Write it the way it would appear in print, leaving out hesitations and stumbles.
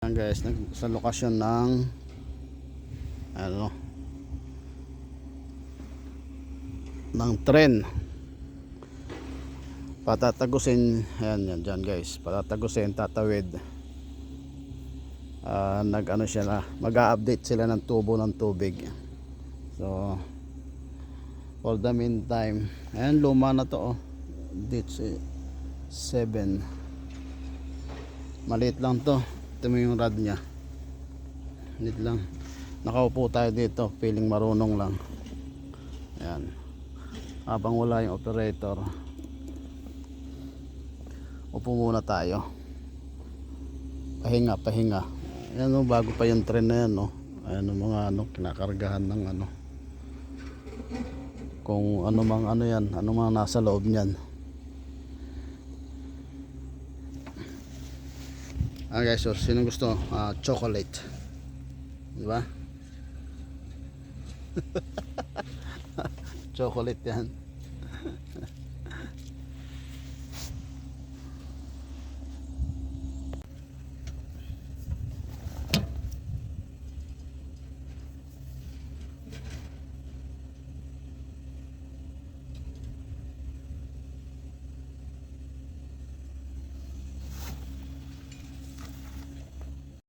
Ayan guys, sa lokasyon ng ano ng tren, patatagusin. Ayan yan dyan guys, patatagusin, tatawid. Nag ano siya na, mag-a-update sila ng tubo ng tubig. So for the meantime, ayan luma na to, oh. Ditch 7, maliit lang to. Ito mo yung rod nya, maliit lang. Nakaupo tayo dito, feeling marunong lang. Ayan, habang wala yung operator, upo muna tayo, pahinga pahinga. Ayan o, bago pa yung tren na yan, no? Ayan o, mga ano, kinakargahan ng ano, kung ano mang ano yan, ano mang nasa loob nyan. Guys, so sino gusto chocolate, di ba? Chocolate yan.